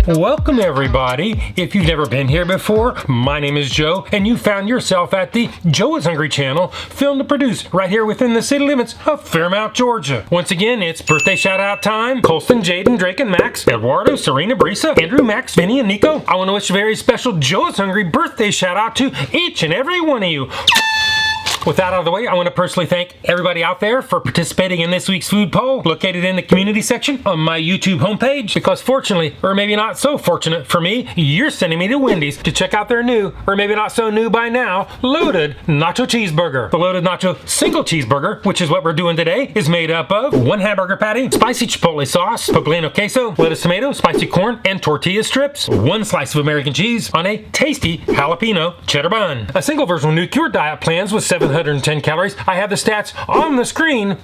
Welcome everybody. If you've never been here before, my name is Joe, and you found yourself at the Joe is Hungry channel, filmed and produced right here within the city limits of Fairmount, Georgia. Once again, it's birthday shout out time. Colston, Jaden, Drake, and Max, Eduardo, Serena, Brisa, Andrew, Max, Vinny, and Nico. I want to wish a very special Joe is Hungry birthday shout out to each and every one of you. With that out of the way, I want to personally thank everybody out there for participating in this week's food poll located in the community section on my YouTube homepage, because fortunately, or maybe not so fortunate for me, you're sending me to Wendy's to check out their new, or maybe not so new by now, loaded Nacho Cheeseburger. The loaded Nacho Single Cheeseburger, which is what we're doing today, is made up of one Hamburger Patty, spicy Chipotle sauce, Poblano Queso, lettuce, tomato, spicy corn, and tortilla strips, one slice of American cheese on a tasty Jalapeño Cheddar Bun. A single version new cured diet plans with 710 calories. I have the stats on the screen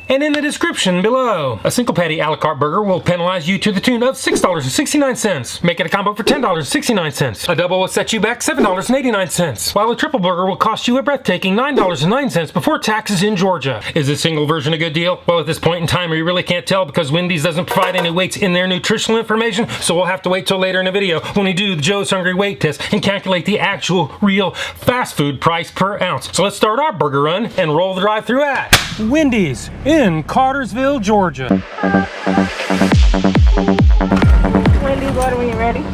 and in the description below. A single patty a la carte burger will penalize you to the tune of $6.69. Make it a combo for $10.69. A double will set you back $7.89, while a triple burger will cost you a breathtaking $9.09 before taxes in Georgia. Is a single version a good deal? Well, at this point in time, we really can't tell because Wendy's doesn't provide any weights in their nutritional information, so we'll have to wait till later in the video when we do the Joe's Hungry weight test and calculate the actual, real fast food price per ounce. So let's start our burger run and roll the drive-thru at Wendy's in Cartersville, Georgia. Wendy, what are you ready?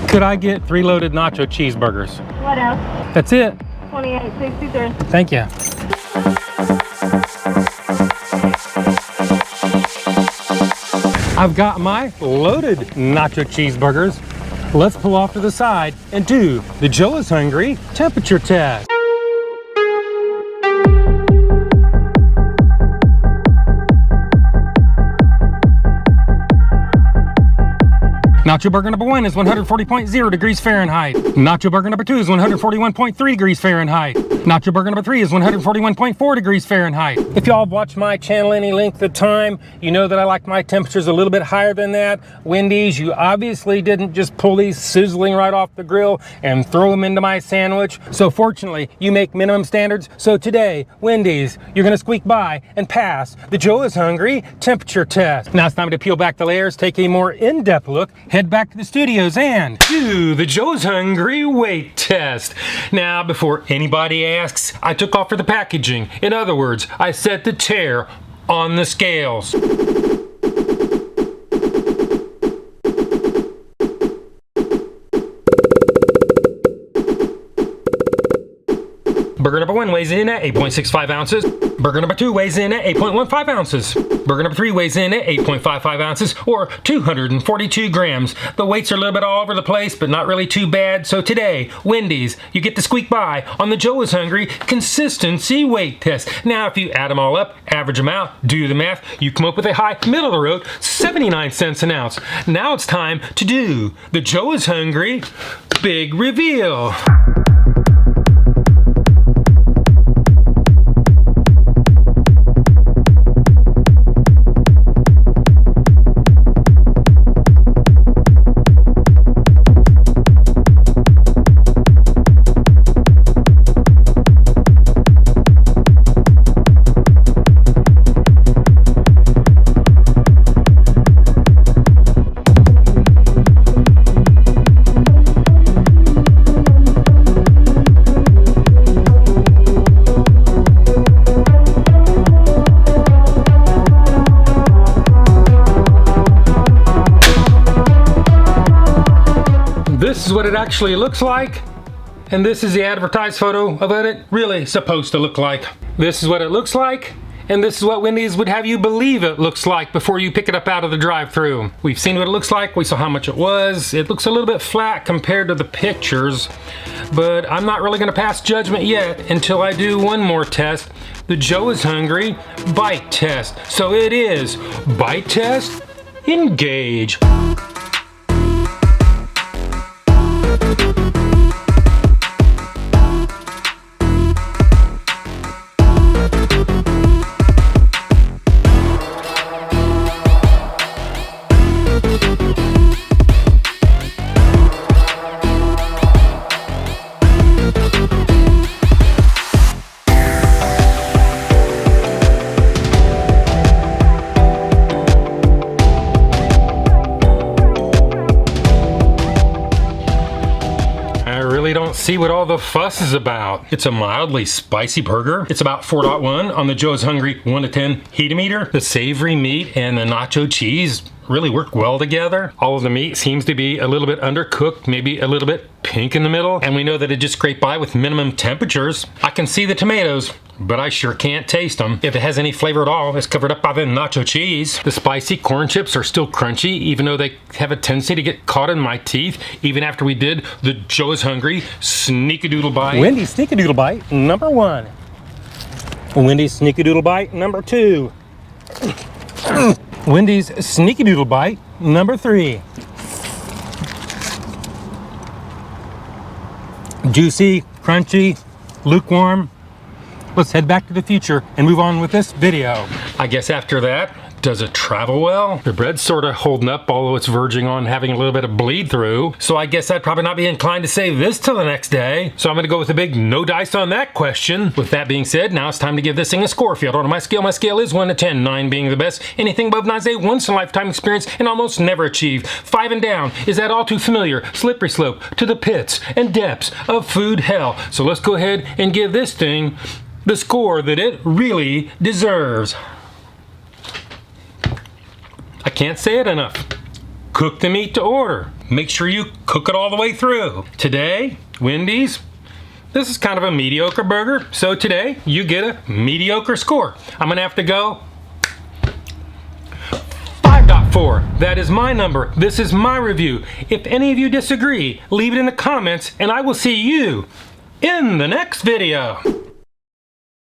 Could I get 3 loaded Nacho Cheeseburgers? What else? That's it. $28.63. Thank you. I've got my loaded Nacho Cheeseburgers. Let's pull off to the side and do the Joe is Hungry temperature test. Nacho burger number 1 is 140.0 degrees Fahrenheit. Nacho burger number 2 is 141.3 degrees Fahrenheit. Nacho burger number 3 is 141.4 degrees Fahrenheit. If y'all have watched my channel any length of time, you know that I like my temperatures a little bit higher than that. Wendy's, you obviously didn't just pull these sizzling right off the grill and throw them into my sandwich. So fortunately, you make minimum standards. So today, Wendy's, you're gonna squeak by and pass the Joe is Hungry temperature test. Now it's time to peel back the layers, take a more in-depth look, head back to the studios and do the Joe's Hungry weight test. Now, before anybody asks, I took off for the packaging. In other words, I set the tear on the scales. Burger number 1 weighs in at 8.65 ounces. Burger number 2 weighs in at 8.15 ounces. Burger number 3 weighs in at 8.55 ounces, or 242 grams. The weights are a little bit all over the place, but not really too bad. So today, Wendy's, you get to squeak by on the Joe is Hungry consistency weight test. Now, if you add them all up, average them out, do the math, you come up with a high middle of the road, 79 cents an ounce. Now it's time to do the Joe is Hungry big reveal. This is what it actually looks like, and this is the advertised photo of what it really supposed to look like. This is what it looks like, and this is what Wendy's would have you believe it looks like before you pick it up out of the drive-thru. We've seen what it looks like, we saw how much it was. It looks a little bit flat compared to the pictures, but I'm not really gonna pass judgment yet until I do one more test, the Joe is Hungry bite test. So it is bite test, engage. Don't see what all the fuss is about. It's a mildly spicy burger. It's about 4.1 on the Joe is Hungry 1 to 10 heat-o-meter. The savory meat and the nacho cheese really work well together. All of the meat seems to be a little bit undercooked, maybe a little bit pink in the middle, and we know that it just scraped by with minimum temperatures. I can see the tomatoes, but I sure can't taste them. If it has any flavor at all, it's covered up by the nacho cheese. The spicy corn chips are still crunchy, even though they have a tendency to get caught in my teeth, even after we did the Joe is Hungry Sneakadoodle Bite. Wendy's Sneakadoodle Bite number 1. Wendy's Sneakadoodle Bite number 2. Wendy's Sneakadoodle Bite number 3. Juicy, crunchy, lukewarm. Let's head back to the future and move on with this video. I guess after that, does it travel well? The bread's sort of holding up, although it's verging on having a little bit of bleed through. So I guess I'd probably not be inclined to save this till the next day. So I'm gonna go with a big no dice on that question. With that being said, now it's time to give this thing a score field. On my scale is 1 to 10, 9 being the best. Anything above 9 is a once-in-a-lifetime experience and almost never achieved. 5 and down is that all too familiar slippery slope to the pits and depths of food hell. So let's go ahead and give this thing the score that it really deserves. I can't say it enough. Cook the meat to order. Make sure you cook it all the way through. Today, Wendy's, this is kind of a mediocre burger, so today you get a mediocre score. I'm gonna have to go 5.4. That is my number. This is my review. If any of you disagree, leave it in the comments and I will see you in the next video.